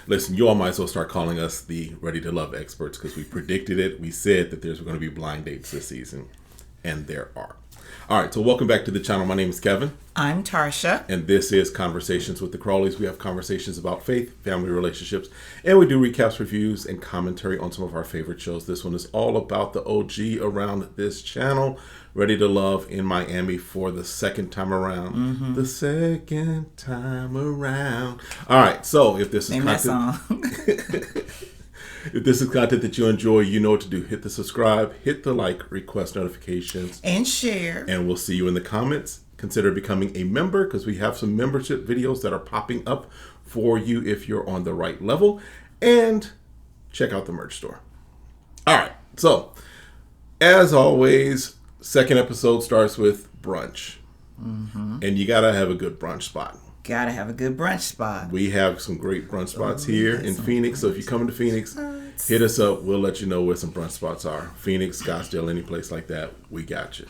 Listen, you all might as well start calling us the Ready to Love experts because we predicted it. We said that there's going to be blind dates this season, and there are. All right, so welcome back to the channel. My name is Kevin. I'm Tarsha. And this is Conversations with the Crawleys. We have conversations about faith, family relationships, and we do recaps, reviews, and commentary on some of our favorite shows. This one is all about the OG around this channel, Ready to Love in Miami for the second time around. Mm-hmm. The second time around. All right, so if this is If this is content that you enjoy, you know what to do. Hit the subscribe, hit the like, request notifications. And share. And we'll see you in the comments. Consider becoming a member because we have some membership videos that are popping up for you if you're on the right level. And check out the merch store. All right. So, as always, second episode starts with brunch. Mm-hmm. And you got to have a good brunch spot. Gotta have a good brunch spot. We have some great brunch spots here in Phoenix. So if you come into Phoenix, hit us up. We'll let you know where some brunch spots are. Phoenix, Scottsdale, any place like that, we got you.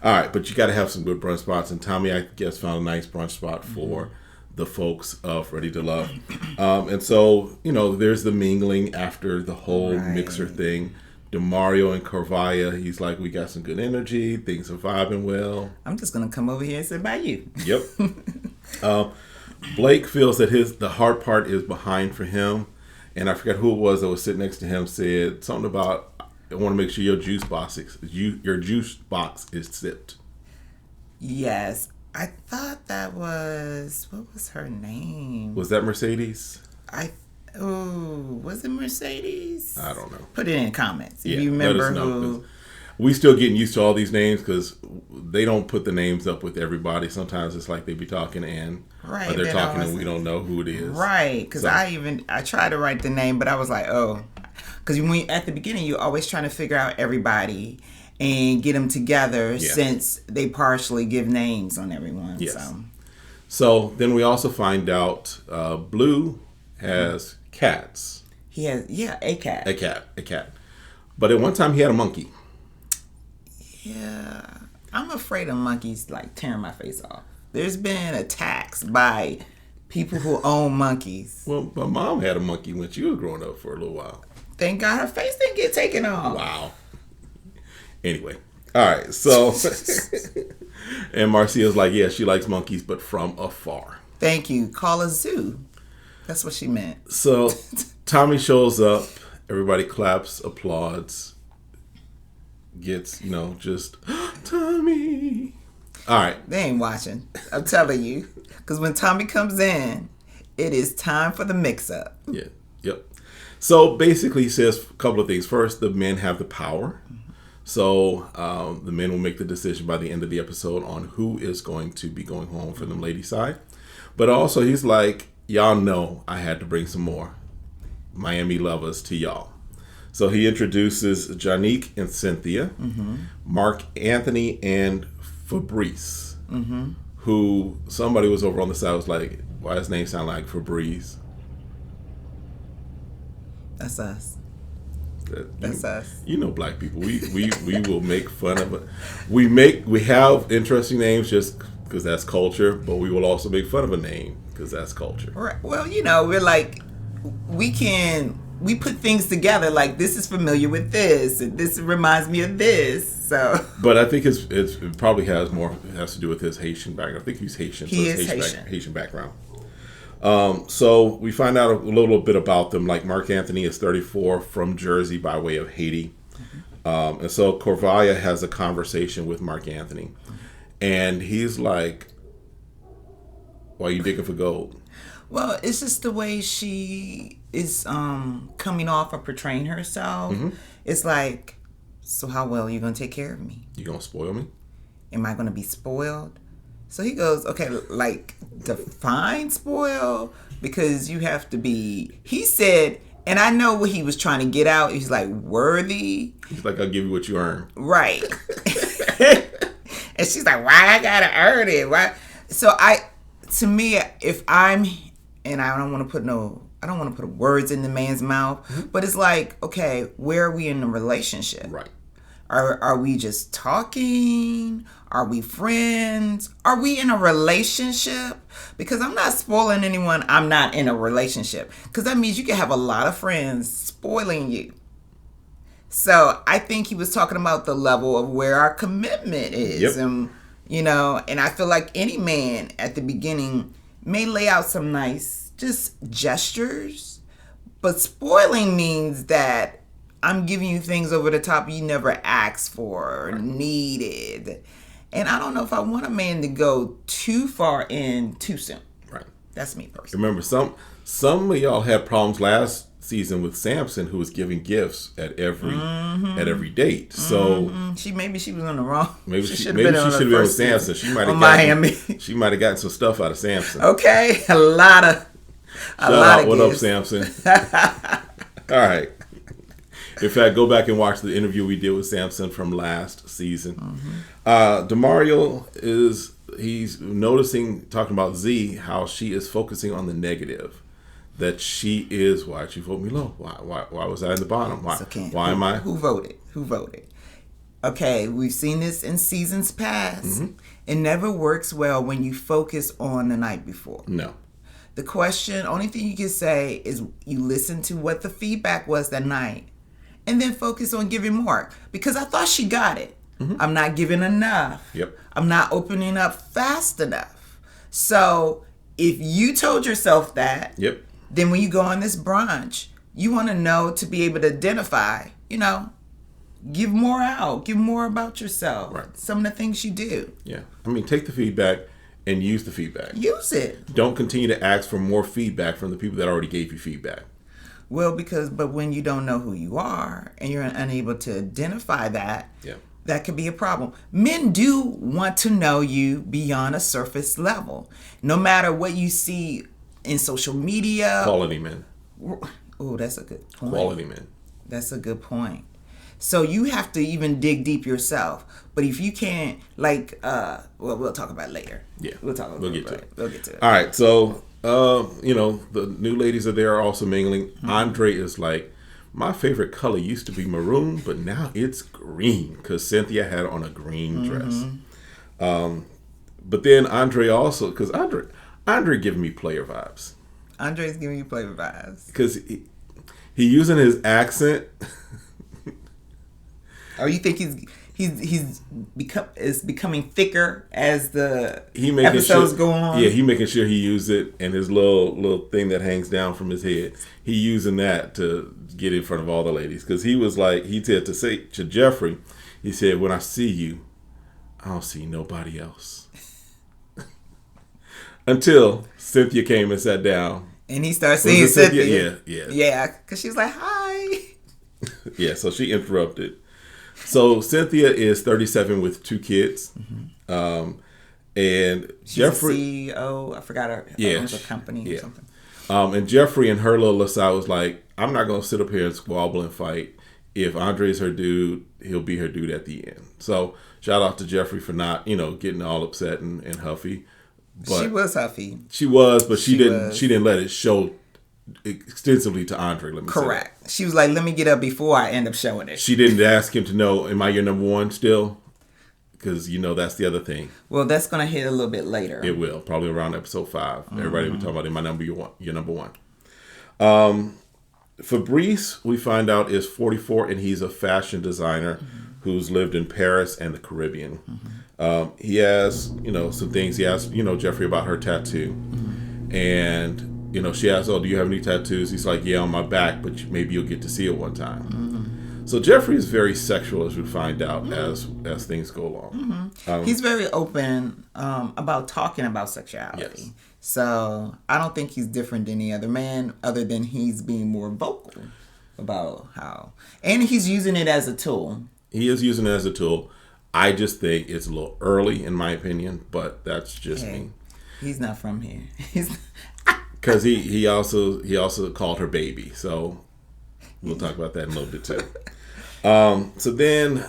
All right, but you got to have some good brunch spots. And Tommy, I guess, found a nice brunch spot for the folks of Ready to Love. And so, you know, there's the mingling after the whole mixer thing. DeMario and Corvaya, he's like, we got some good energy. Things are vibing well. I'm just going to come over here and sit by you. Yep. Blake feels that the hard part is behind for him. And I forget who it was that was sitting next to him said something about, I want to make sure your juice box is sipped. Yes. I thought that was, what was her name? Was that Mercedes? Was it Mercedes? I don't know. Put it in comments. If you remember who. We still getting used to all these names because they don't put the names up with everybody. Sometimes it's like they be talking or they're talking and we don't know who it is. Right. Because I tried to write the name, but I was like, oh. Because at the beginning, you're always trying to figure out everybody and get them together since they partially give names on everyone. Yes. So then we also find out Blue has cats. He has, a cat. A cat. But at one time he had a monkey. Yeah. I'm afraid of monkeys like tearing my face off. There's been attacks by people who own monkeys. Well, my mom had a monkey when she was growing up for a little while. Thank God her face didn't get taken off. Wow. Anyway. All right. So, and Marcia's like, yeah, she likes monkeys, but from afar. Thank you. Call a zoo. That's what she meant. So, Tommy shows up. Everybody claps, applauds. Gets, just, Tommy. All right. They ain't watching. I'm telling you. Because when Tommy comes in, it is time for the mix-up. Yeah. Yep. So, basically, he says a couple of things. First, the men have the power. So, the men will make the decision by the end of the episode on who is going to be going home for the lady side. But also, he's like, y'all know I had to bring some more Miami lovers to y'all. So he introduces Janique and Cynthia, Mark Anthony and Fabrice, who somebody was over on the side was like, why does his name sound like Fabrice? That's us. That's us. You know black people. We will make fun of it. We have interesting names just because that's culture, but we will also make fun of a name because that's culture. Right. Well, we're like, we put things together like this is familiar with this and this reminds me of this. So, but I think it probably has to do with his Haitian background. I think he's Haitian. He is Haitian. Haitian background. So we find out a little bit about them. Like Mark Anthony is 34 from Jersey by way of Haiti, and so Corvaya has a conversation with Mark Anthony, and he's like, "Why are you digging for gold?" Well, it's just the way she is coming off or portraying herself. It's like, so how well are you going to take care of me? You going to spoil me? Am I going to be spoiled? So he goes, okay, like, define spoil, because you have to be, he said, and I know what he was trying to get out. He's like, worthy. He's like, I'll give you what you earn. Right. And she's like, why I got to earn it? Why? So to me, if I'm, and I don't want to put words in the man's mouth, but it's like, okay, where are we in the relationship? Right. Are we just talking? Are we friends? Are we in a relationship? Because I'm not spoiling anyone. I'm not in a relationship. Because that means you can have a lot of friends spoiling you. So I think he was talking about the level of where our commitment is. Yep. And, you know, and I feel like any man at the beginning may lay out some nice just gestures. But spoiling means that I'm giving you things over the top you never asked for or needed. And I don't know if I want a man to go too far in too soon. Right. That's me personally. Remember, some of y'all had problems last season with Samson, who was giving gifts at every date. So maybe she was on the wrong. Maybe she should been have been with Samson. She might have Miami. She might have gotten some stuff out of Samson. Okay, a lot of What up, gifts. Samson? All right. In fact, go back and watch the interview we did with Samson from last season. DeMario he's noticing, talking about Z, how she is focusing on the negative. That she is, why'd you vote me low? Why was I in the bottom? Why am I? Who voted? Okay, we've seen this in seasons past. It never works well when you focus on the night before. No. The question, only thing you can say is you listen to what the feedback was that night and then focus on giving more. Because I thought she got it. I'm not giving enough. Yep. I'm not opening up fast enough. So if you told yourself that, Yep. then when you go on this brunch, you want to know to be able to identify, you know, give more out, give more about yourself. Right. Some of the things you do. Yeah. I mean, take the feedback and use the feedback. Use it. Don't continue to ask for more feedback from the people that already gave you feedback. Well, but when you don't know who you are and you're unable to identify that, that could be a problem. Men do want to know you beyond a surface level. No matter what you see in social media. Quality men. Oh, that's a good point. Quality men. That's a good point. So you have to even dig deep yourself. But if you can't, like, we'll talk about it later. Yeah. We'll get to it. We'll get to it. All right. So, the new ladies are there also mingling. Andre is like, my favorite color used to be maroon, but now it's green because Cynthia had on a green dress. But then Andre also, because Andre giving me player vibes. Andre's giving you player vibes. Because he using his accent. Oh, you think he's becoming thicker as the episodes go on? Yeah, he making sure he use it, and his little thing that hangs down from his head. He using that to get in front of all the ladies. Because he was like, he said to Jeffrey, he said, when I see you, I don't see nobody else. Until Cynthia came and sat down. And he started seeing Cynthia. Yeah. Yeah, because she's like, hi. Yeah, so she interrupted. So Cynthia is 37 with 2 kids. And She's Jeffrey... a CEO. I forgot her owns a company or something. And Jeffrey and her little aside was like, I'm not going to sit up here and squabble and fight. If Andre's her dude, he'll be her dude at the end. So shout out to Jeffrey for not, getting all upset and huffy. But she was huffy. She was, but she didn't let it show extensively to Andre. Let me Correct. say She was like, let me get up before I end up showing it. She didn't ask him to know, am I your number one still? Because, that's the other thing. Well, that's going to hit a little bit later. It will. Probably around episode 5. Everybody will be talking about, am I your number one? Fabrice, we find out, is 44, and he's a fashion designer who's lived in Paris and the Caribbean. He has, some things. He asked, Jeffrey about her tattoo. And, she asked, oh, do you have any tattoos? He's like, yeah, on my back, but maybe you'll get to see it one time. So Jeffrey is very sexual, as we find out as things go along. He's very open about talking about sexuality. Yes. So I don't think he's different than any other man, other than he's being more vocal about how. And he's using it as a tool. He is using it as a tool. I just think it's a little early, in my opinion, but that's just me. He's not from here. Because he also called her baby, so we'll talk about that in a little bit too. So then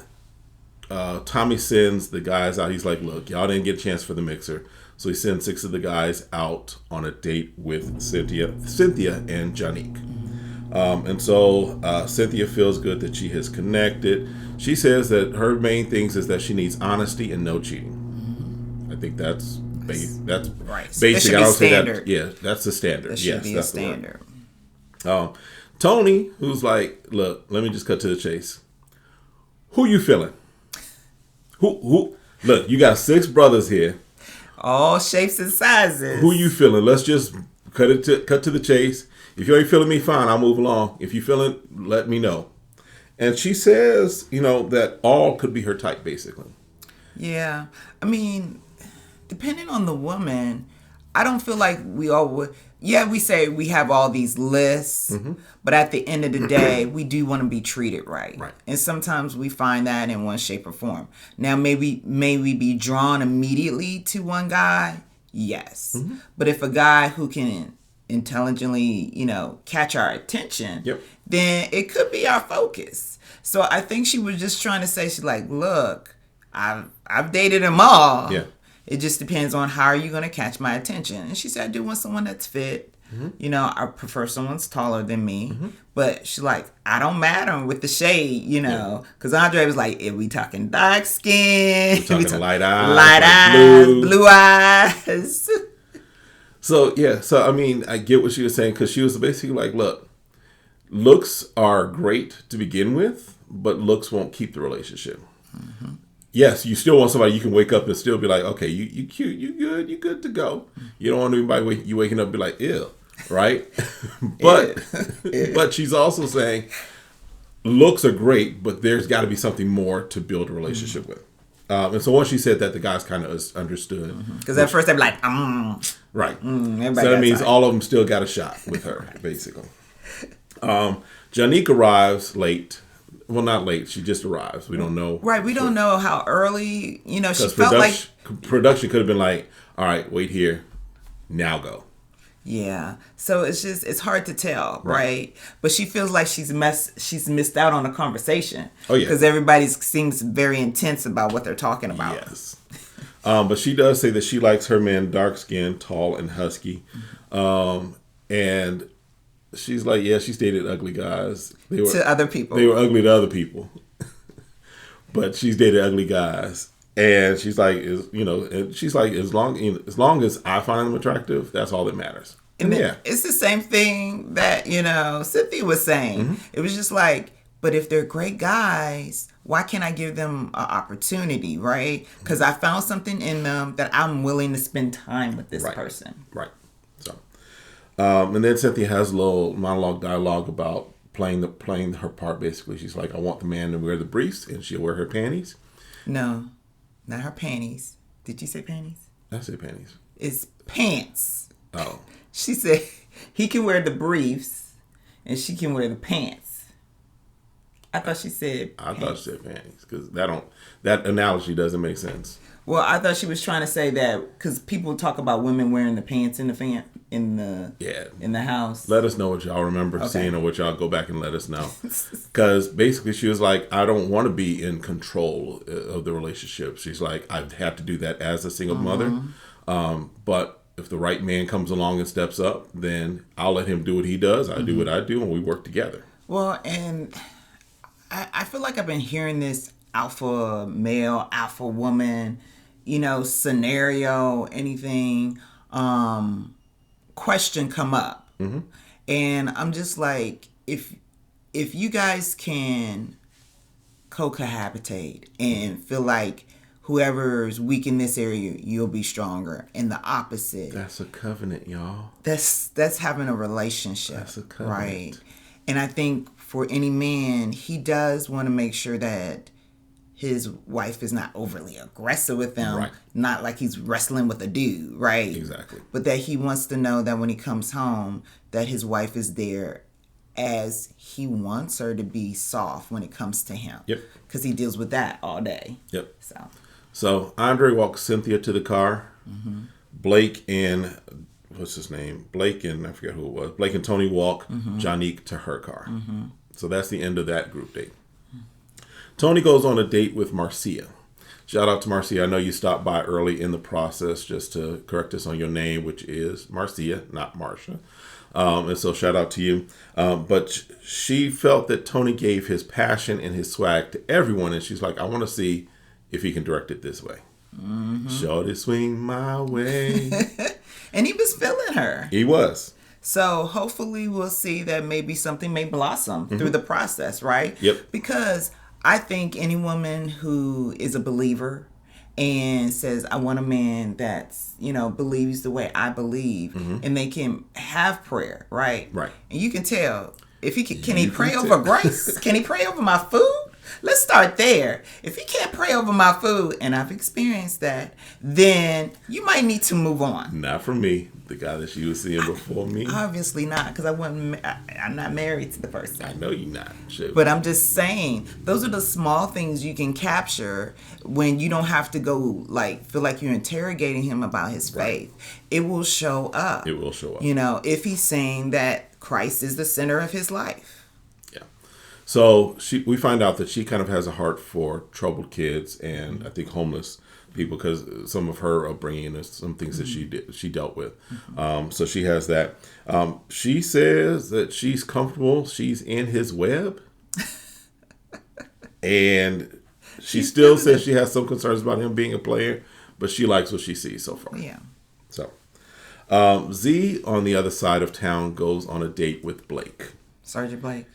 Tommy sends the guys out. He's like, look, y'all didn't get a chance for the mixer. So he sends 6 of the guys out on a date with Cynthia and Janique. And so Cynthia feels good that she has connected. She says that her main things is that she needs honesty and no cheating. I think that's Right. basic. I don't say standard. that. Yeah, that's the standard. That should Yes, be a that's the word. standard. Tony, who's like, look, let me just cut to the chase. Who you feeling? Who? Look, you got 6 brothers here. All shapes and sizes. Who you feeling? Let's just cut to the chase. If you ain't feeling me, fine, I'll move along. If you feeling, let me know. And she says, that all could be her type, basically. Yeah. I mean, depending on the woman, I don't feel like we all would. Yeah, we say we have all these lists, but at the end of the day, we do want to be treated right. Right. And sometimes we find that in one shape or form. Now, may we be drawn immediately to one guy? Yes. But if a guy who can intelligently, catch our attention, then it could be our focus. So I think she was just trying to say, she's like, look, I've dated them all. Yeah. It just depends on how are you going to catch my attention. And she said, I do want someone that's fit. I prefer someone's taller than me. But she's like, I don't matter with the shade, Because Andre was like, if we talking dark skin. We're talking light eyes. Light eyes, blue eyes. So, yeah. So, I mean, I get what she was saying because she was basically like, look, looks are great to begin with, but looks won't keep the relationship. Yes, you still want somebody you can wake up and still be like, okay, you cute, you good to go. You don't want anybody you waking up and be like, ew, right? But she's also saying looks are great, but there's got to be something more to build a relationship with. And so once she said that, the guys kind of understood. Because at first they'd be like, right. So that means all of them still got a shot with her, basically. Janique arrives late. Well, not late. She just arrives. We don't know. Right. We don't know how early, she felt production could have been like, all right, wait here. Now go. Yeah. So it's hard to tell, right? But she feels like she's missed out on a conversation. Oh, yeah. Because everybody seems very intense about what they're talking about. Yes. But she does say that she likes her man dark-skinned, tall, and husky. And she's like, yeah, she's dated ugly guys. To other people. They were ugly to other people. But she's dated ugly guys. And she's like, as long as I find them attractive, that's all that matters. And it's the same thing that, Cynthia was saying. It was just like, but if they're great guys, why can't I give them an opportunity, right? Because I found something in them that I'm willing to spend time with this person. Right. So, and then Cynthia has a little dialogue about playing her part. Basically, she's like, I want the man to wear the briefs, and she'll wear her panties. No, not her panties. Did you say panties? I said panties. It's pants. Oh. She said he can wear the briefs, and she can wear the pants. I thought she said panties. I thought she said panties because that analogy doesn't make sense. Well, I thought she was trying to say that because people talk about women wearing the pants in the house. Let us know what y'all remember seeing or what y'all go back and let us know. Because basically she was like, I don't want to be in control of the relationship. She's like, I've had to do that as a single mother. But if the right man comes along and steps up, then I'll let him do what he does. I do what I do and we work together. Well, and I feel like I've been hearing this alpha male, alpha woman, scenario, anything, question come up. And I'm just like, if you guys can cohabitate and feel like whoever's weak in this area, you'll be stronger. And the opposite. That's a covenant, y'all. That's having a relationship. That's a covenant. Right. And I think for any man, he does want to make sure that his wife is not overly aggressive with him. Right. Not like he's wrestling with a dude, right? Exactly. But that he wants to know that when he comes home, that his wife is there as he wants her to be soft when it comes to him. Yep. Because he deals with that all day. Yep. So Andre walks Cynthia to the car. Blake and what's his name? Blake and I forget who it was. Blake and Tony walk Janique to her car. So that's the end of that group date. Tony goes on a date with Marcia. Shout out to Marcia. I know you stopped by early in the process just to correct us on your name, which is Marcia, not Marsha. And so shout out to you. But she felt that Tony gave his passion and his swag to everyone. And she's like, I want to see if he can direct it this way. Shorty swing my way. And he was feeling her. He was. So hopefully we'll see that maybe something may blossom through the process, right? Yep. Because I think any woman who is a believer and says, I want a man that's, believes the way I believe, and they can have prayer, right? Right. And you can tell if can he pray over grace? Can he pray over my food? Let's start there. If he can't pray over my food, and I've experienced that, then you might need to move on. Not for me. The guy that she was seeing before me. Obviously not, because I'm not married to the person. I know you're not. Sure. But I'm just saying, those are the small things you can capture when you don't have to go feel like you're interrogating him about his faith. It will show up. It will show up. If he's saying that Christ is the center of his life. Yeah. So we find out that she kind of has a heart for troubled kids and I think homeless people because some of her upbringing and some things that she dealt with. So she has that. She says that she's comfortable. She's in his web. And she still says she has some concerns about him being a player, but she likes what she sees so far. Yeah. So Z on the other side of town goes on a date with Blake. Sergeant Blake.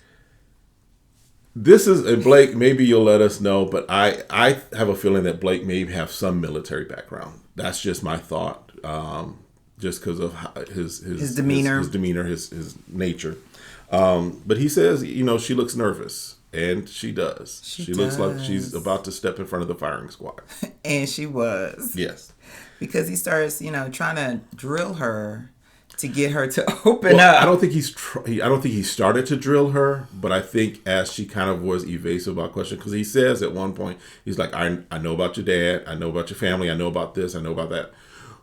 This is, and Blake, maybe you'll let us know, but I have a feeling that Blake may have some military background. That's just my thought, just because of his demeanor, his nature. But he says, she looks nervous, and she does. She looks like she's about to step in front of the firing squad. And she was. Yes. Because he starts, trying to drill her to get her to open up. I don't think he started to drill her, but I think as she kind of was evasive about questions, because he says at one point, he's like, I know about your dad, I know about your family, I know about this, I know about that.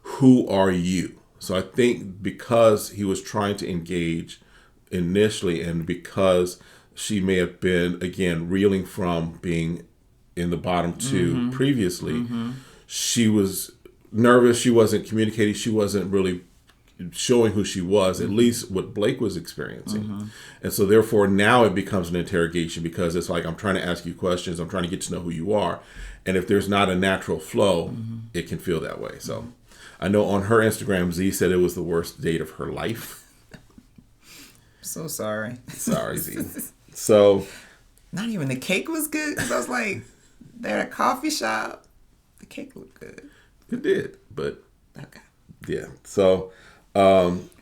Who are you? So I think because he was trying to engage initially and because she may have been, again, reeling from being in the bottom two previously, she was nervous, she wasn't communicating, she wasn't really showing who she was, at least what Blake was experiencing. And so therefore now it becomes an interrogation because it's like, I'm trying to ask you questions, I'm trying to get to know who you are. And if there's not a natural flow, it can feel that way. So I know on her Instagram, Z said it was the worst date of her life. So sorry. Sorry, Z. So not even the cake was good. Because I was like, they're at a coffee shop. The cake looked good. It did, but okay. Yeah. So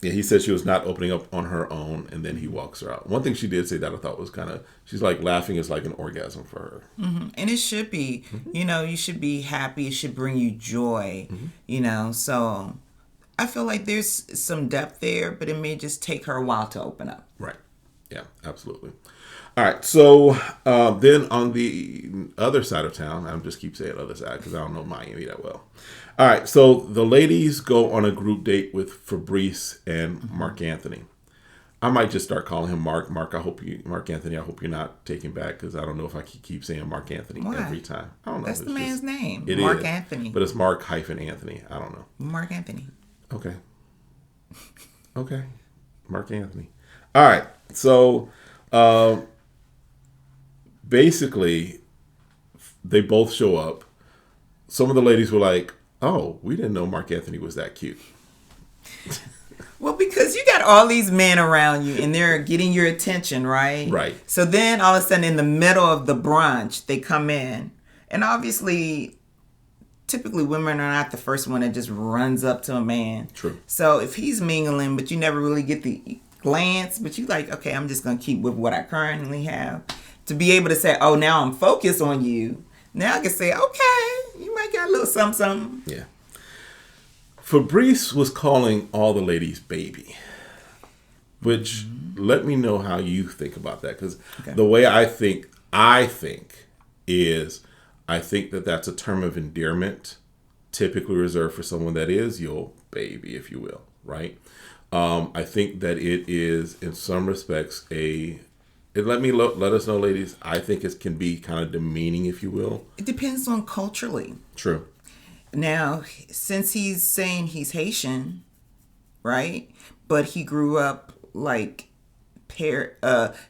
he said she was not opening up on her own, and then he walks her out. One thing she did say that I thought was kind of, she's like, laughing is like an orgasm for her. And it should be, you should be happy. It should bring you joy, so I feel like there's some depth there, but it may just take her a while to open up. Right. Yeah, absolutely. All right. So then on the other side of town, I just keep saying other side because I don't know Miami that well. All right. So the ladies go on a group date with Fabrice and Mark Anthony. I might just start calling him Mark. Mark Anthony, I hope you're not taken back because I don't know if I can keep saying Mark Anthony every time. I don't know. That's the man's name. It Mark is, Anthony. But it's Mark-Anthony. I don't know. Mark Anthony. Okay. Mark Anthony. All right. So basically, they both show up. Some of the ladies were like, oh, we didn't know Mark Anthony was that cute. Well, because you got all these men around you and they're getting your attention, right? Right. So then all of a sudden in the middle of the brunch, they come in. And obviously, typically women are not the first one that just runs up to a man. True. So if he's mingling, but you never really get the glance, but you like, okay, I'm just going to keep with what I currently have. To be able to say, oh, now I'm focused on you. Now I can say, okay, you might got a little something. Yeah. Fabrice was calling all the ladies baby, which let me know how you think about that. Because the way I think is I think that that's a term of endearment typically reserved for someone that is your baby, if you will, right? I think that it is in some respects let us know, ladies, I think it can be kind of demeaning, if you will. It depends on culturally. True. Now, since he's saying he's Haitian, right? But he grew up like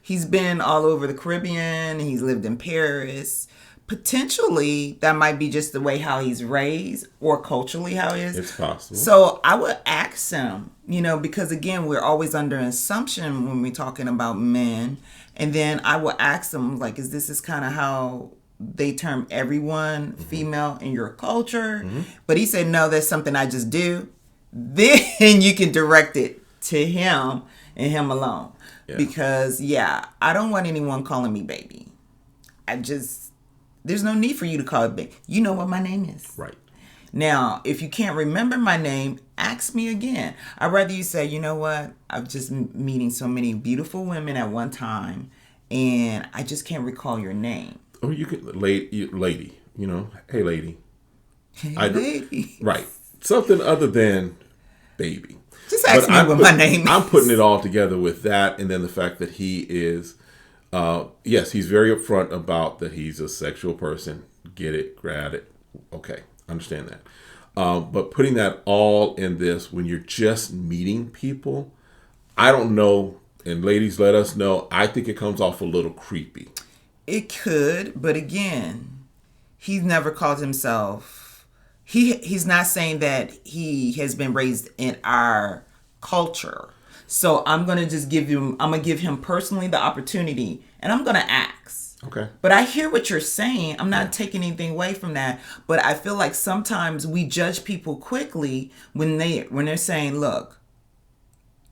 he's been all over the Caribbean. He's lived in Paris. Potentially, that might be just the way how he's raised or culturally how he is. It's possible. So I would ask him, because again, we're always under assumption when we're talking about men. And then I would ask him, like, is this kind of how they term everyone female in your culture? But he said, no, that's something I just do. Then you can direct it to him and him alone. Yeah. Because, I don't want anyone calling me baby. There's no need for you to call it baby. You know what my name is. Right. Now, if you can't remember my name, ask me again. I'd rather you say, you know what? I'm just meeting so many beautiful women at one time, and I just can't recall your name. Or you could, lady, hey, lady. Hey, lady. Right. Something other than baby. Just ask me what my name is. I'm putting it all together with that, and then the fact that he is, yes, he's very upfront about that he's a sexual person. Get it, grab it. Okay, understand that. But putting that all in this when you're just meeting people, I don't know, and ladies, let us know, I think it comes off a little creepy. It could, but again, he's never called himself. He's not saying that he has been raised in our culture. So I'm gonna give him personally the opportunity, and I'm gonna ask. Okay. But I hear what you're saying. I'm not taking anything away from that. But I feel like sometimes we judge people quickly when they're saying, "Look,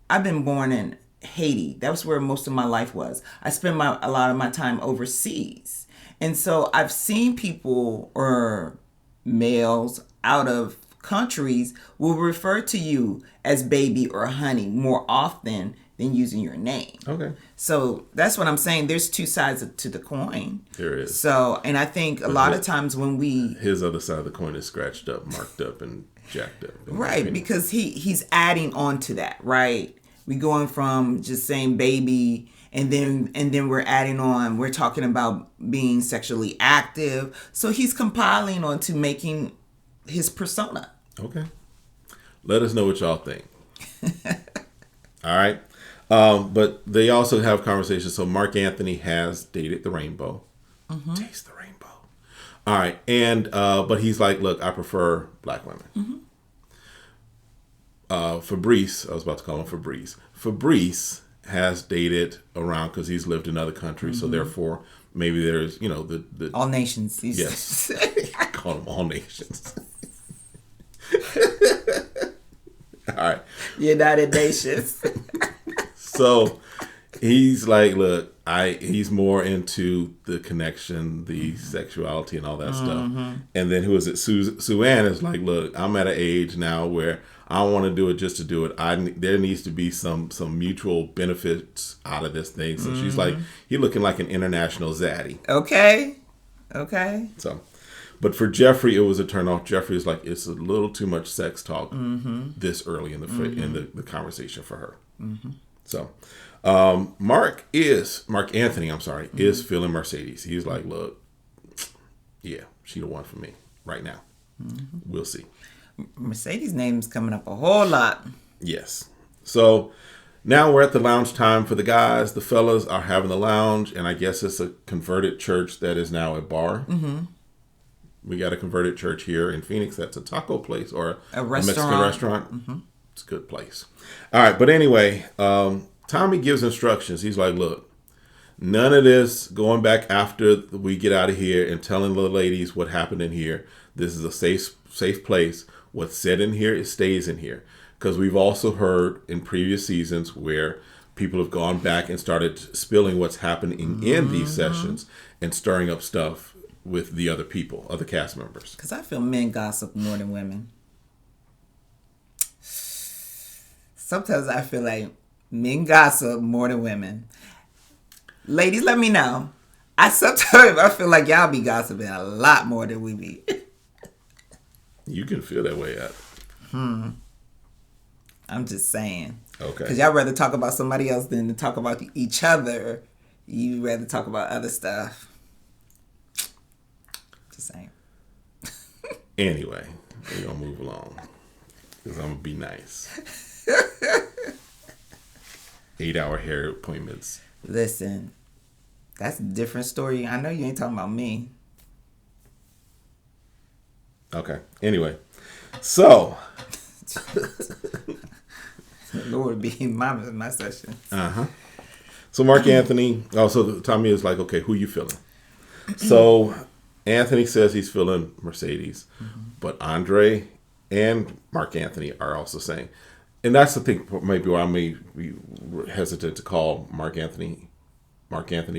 I've been born in Haiti. That was where most of my life was. I spent a lot of my time overseas. And so I've seen people or males out of countries will refer to you as baby or honey more often than using your name." Okay. So that's what I'm saying. There's two sides to the coin. There is. So, and I think a lot of times when his other side of the coin is scratched up, marked up, and jacked up. Right, because he's adding on to that, right? We're going from just saying baby, and then we're adding on. We're talking about being sexually active. So he's compiling on to making his persona. Okay. Let us know what y'all think. All right. But they also have conversations. So Mark Anthony has dated the rainbow. Mm-hmm. Taste the rainbow. All right. And but he's like, look, I prefer black women. Mm-hmm. Fabrice, I was about to call him Fabrice. Fabrice has dated around because he's lived in other countries. Mm-hmm. So therefore, maybe there's, the all nations. Yes. I call them all nations. All right. United Nations. So he's like, look, he's more into the connection, the sexuality, and all that stuff. And then who is it? Suanne is like, look, I'm at an age now where I don't want to do it just to do it. There needs to be some mutual benefits out of this thing. So she's like, he's looking like an international zaddy. Okay. So, but for Jeffrey, it was a turnoff. Jeffrey is like, it's a little too much sex talk this early in the conversation for her. Mm-hmm. So, Mark Anthony, is feeling Mercedes. He's like, look, yeah, she the one for me right now. Mm-hmm. We'll see. Mercedes' name's coming up a whole lot. Yes. So now we're at the lounge time for the guys. The fellas are having the lounge, and I guess it's a converted church that is now a bar. Mm-hmm. We got a converted church here in Phoenix that's a taco place or a Mexican restaurant. Mm-hmm. It's a good place. All right, but anyway, Tommy gives instructions. He's like, look, none of this going back after we get out of here and telling the ladies what happened in here. This is a safe place. What's said in here, it stays in here. Because we've also heard in previous seasons where people have gone back and started spilling what's happening in these sessions and stirring up stuff with the other people, other cast members. Because I feel men gossip more than women. Sometimes I feel like men gossip more than women. Ladies, let me know. Sometimes I feel like y'all be gossiping a lot more than we be. You can feel that way out. I'm just saying. Okay. Because y'all rather talk about somebody else than to talk about each other. You rather talk about other stuff. Just saying. Anyway, we're going to move along. Because I'm going to be nice. 8-hour hair appointments. Listen, that's a different story. I know you ain't talking about me. Okay. Anyway, so Lord be my session. So Mark Anthony. Also, Tommy is like, okay, who you feeling? So Anthony says he's feeling Mercedes, but Andre and Mark Anthony are also saying, and that's the thing. Maybe why I may be hesitant to call Mark Anthony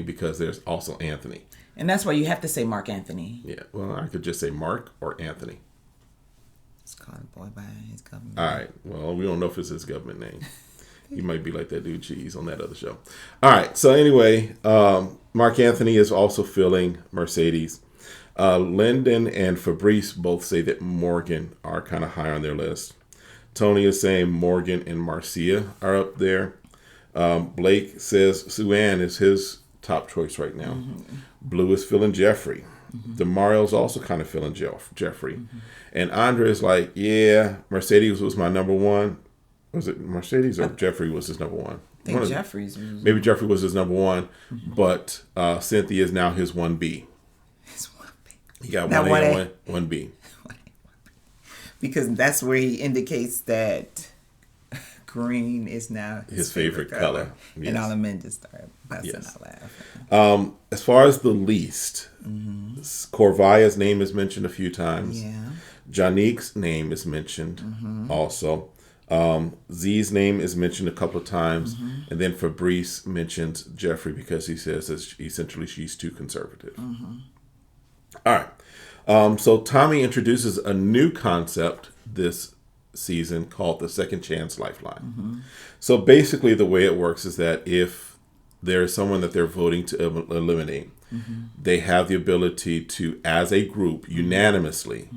because there's also Anthony. And that's why you have to say Mark Anthony. Yeah. Well, I could just say Mark or Anthony. It's called a boy by his government. All right. Well, we don't know if it's his government name. He might be like that dude Cheese on that other show. All right. So anyway, Mark Anthony is also feeling Mercedes. Lyndon and Fabrice both say that Morgan are kind of high on their list. Tony is saying Morgan and Marcia are up there. Blake says Sue-Ann is his top choice right now. Blue is feeling Jeffrey. DeMario's also kind of feeling Jeffrey. And Andre is like, yeah, Mercedes was my number one. Was it Mercedes or Jeffrey was his number one? I think Jeffrey's. Maybe Jeffrey was his number one, but Cynthia is now his 1B. His 1B. He got 1A and 1B. Because that's where he indicates that green is now his favorite color. Yes. And all the men just start busting out laughing. As far as the least, Corvaya's name is mentioned a few times. Yeah. Janique's name is mentioned also. Z's name is mentioned a couple of times. And then Fabrice mentions Jeffrey because he says that essentially she's too conservative. All right. So Tommy introduces a new concept this season called the second chance lifeline. So basically the way it works is that if there is someone that they're voting to eliminate, they have the ability to, as a group, unanimously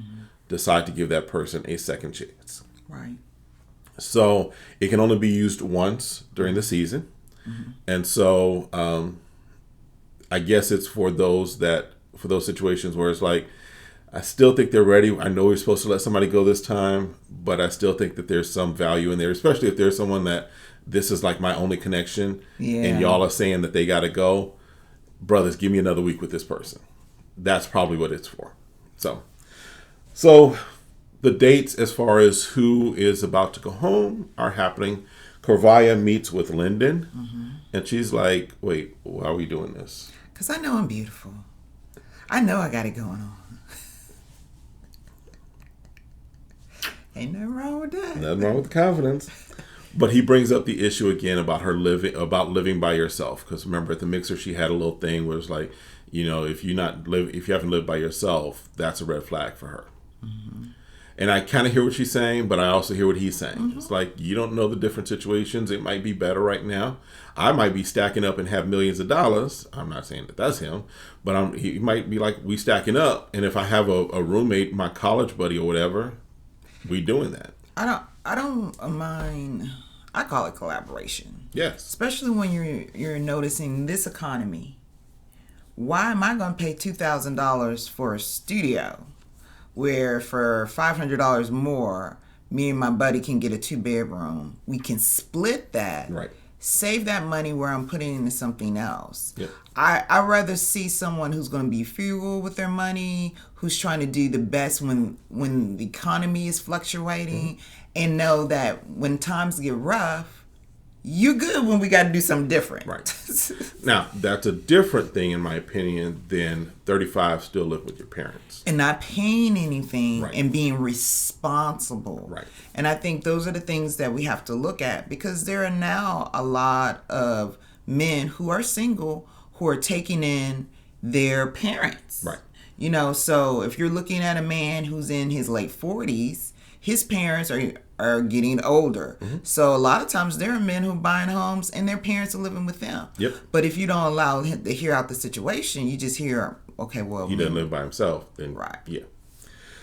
decide to give that person a second chance. Right. So it can only be used once during the season. And so I guess it's for those situations where it's like, I still think they're ready. I know we're supposed to let somebody go this time, but I still think that there's some value in there, especially if there's someone that this is like my only connection and y'all are saying that they got to go. Brothers, give me another week with this person. That's probably what it's for. So the dates as far as who is about to go home are happening. Corvaya meets with Lyndon and she's like, wait, why are we doing this? Because I know I'm beautiful. I know I got it going on. Ain't nothing wrong with that. Nothing wrong with the confidence. But he brings up the issue again about her living by yourself. Because remember, at the mixer, she had a little thing where it's like, if you haven't lived by yourself, that's a red flag for her. And I kind of hear what she's saying, but I also hear what he's saying. It's like, you don't know the different situations. It might be better right now. I might be stacking up and have millions of dollars. I'm not saying that that's him, but he might be like, we stacking up. And if I have a roommate, my college buddy or whatever, we doing that. I don't mind. I call it collaboration. Yes. Especially when you're noticing this economy. Why am I going to pay $2,000 for a studio where for $500 more, me and my buddy can get a 2-bedroom? We can split that. Right. Save that money where I'm putting it into something else. Yep. I'd rather see someone who's going to be frugal with their money, who's trying to do the best when the economy is fluctuating, and know that when times get rough, you're good when we got to do something different. Right. Now, that's a different thing, in my opinion, than 35 still live with your parents. And not paying anything Right. and being responsible. Right. And I think those are the things that we have to look at, because there are now a lot of men who are single who are taking in their parents. Right. So if you're looking at a man who's in his late 40s, his parents are getting older. So a lot of times there are men who are buying homes and their parents are living with them. Yep. But if you don't allow him to hear out the situation, you just hear, okay, well, he doesn't live by himself. Then, right. Yeah.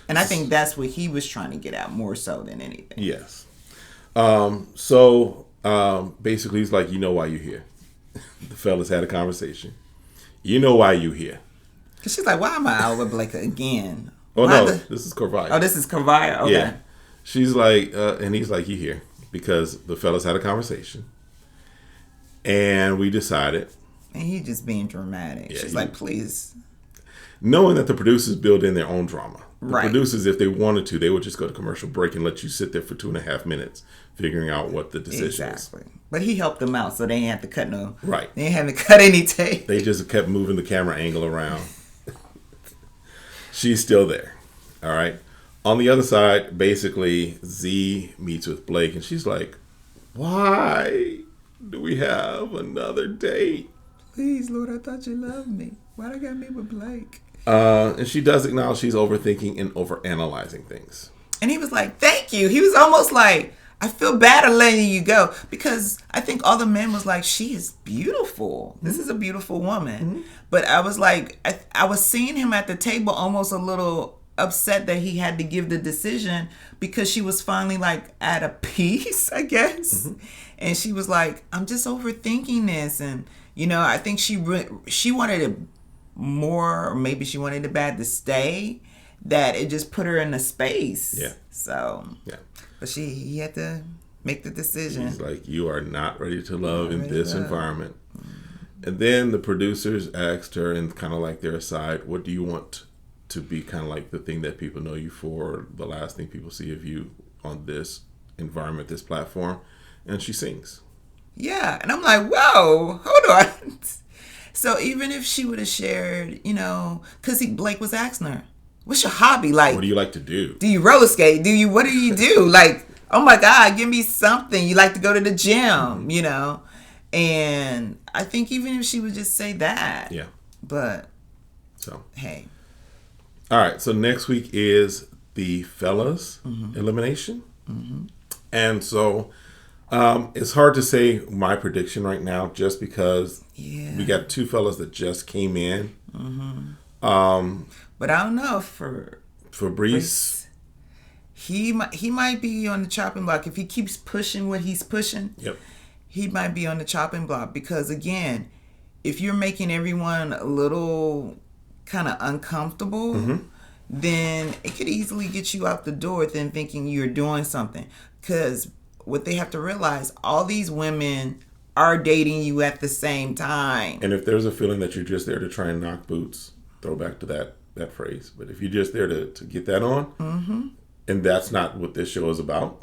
And I think that's what he was trying to get at more so than anything. Yes. So basically, he's like, you know why you're here. The fellas had a conversation. You know why you here. Because she's like, why am I out with Blake again? Oh, why no, this is Corvaya. Oh, this is Corvaya? Okay. Yeah. She's like, and he's like, you here. Because the fellas had a conversation. And we decided. And he just being dramatic. Yeah, She's like, please. Knowing that the producers build in their own drama. The Right. producers, if they wanted to, they would just go to commercial break and let you sit there for 2.5 minutes figuring out what the decision is. But he helped them out, so they ain't have to cut no. Right. They ain't have to cut any tape. They just kept moving the camera angle around. She's still there. All right. On the other side, basically, Z meets with Blake, and she's like, why do we have another date? Please, Lord, I thought you loved me. Why'd I got me with Blake? And she does acknowledge she's overthinking and overanalyzing things. And he was like, thank you. He was almost like, I feel bad of letting you go. Because I think all the men was like, she is beautiful. This is a beautiful woman. Mm-hmm. But I was like, I was seeing him at the table almost a little upset that he had to give the decision because she was finally like at a peace, I guess. Mm-hmm. And she was like, I'm just overthinking this. And, you know, I think she wanted it more, or maybe she wanted it bad to stay, that it just put her in a space. Yeah. So, yeah. But he had to make the decision. He's like, you are not ready to love in this environment. And then the producers asked her, and kind of like their aside, what do you want to be kind of like the thing that people know you for, the last thing people see of you on this environment, this platform? And she sings. Yeah. And I'm like, whoa, hold on. So even if she would have shared, you know, because Blake was asking her, what's your hobby? Like, what do you like to do? Do you roller skate? What do you do? Like, oh my God, give me something. You like to go to the gym, you know? And I think even if she would just say that. Yeah. But, so, hey. All right. So next week is the fellas elimination. Mm-hmm. And so it's hard to say my prediction right now just because we got two fellas that just came in. Mm-hmm. But I don't know for Fabrice. He might be on the chopping block if he keeps pushing what he's pushing. Yep. He might be on the chopping block because again, if you're making everyone a little kind of uncomfortable, then it could easily get you out the door than thinking you're doing something. Because what they have to realize, all these women are dating you at the same time. And if there's a feeling that you're just there to try and knock boots, throw back to that phrase. But if you're just there to get that on, and that's not what this show is about,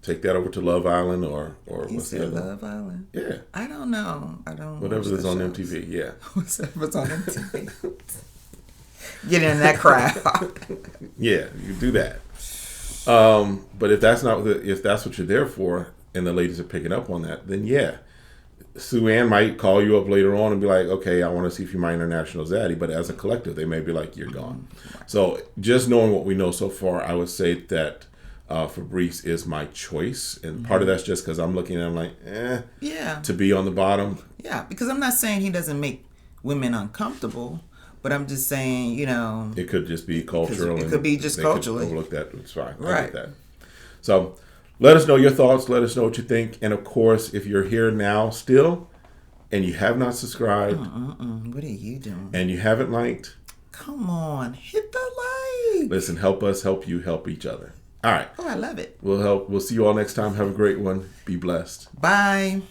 take that over to Love Island or what's the other? Love Island? Yeah. I don't know. Whatever is on MTV, yeah. Whatever's on MTV. Get in that crowd. Yeah, you do that. But if that's what you're there for, and the ladies are picking up on that, then yeah, Sue Ann might call you up later on and be like, okay, I want to see if you're my international zaddy. But as a collective, they may be like, you're gone. So just knowing what we know so far, I would say that Fabrice is my choice. And part of that's just because I'm looking at him like, to be on the bottom. Yeah, because I'm not saying he doesn't make women uncomfortable. But I'm just saying, you know... It could just be cultural. It could be just culturally. Overlook that. It's fine. Right. I get that. So, let us know your thoughts. Let us know what you think. And, of course, if you're here now still and you have not subscribed... What are you doing? And you haven't liked... Come on. Hit the like. Listen, help us help you help each other. All right. Oh, I love it. We'll see you all next time. Have a great one. Be blessed. Bye.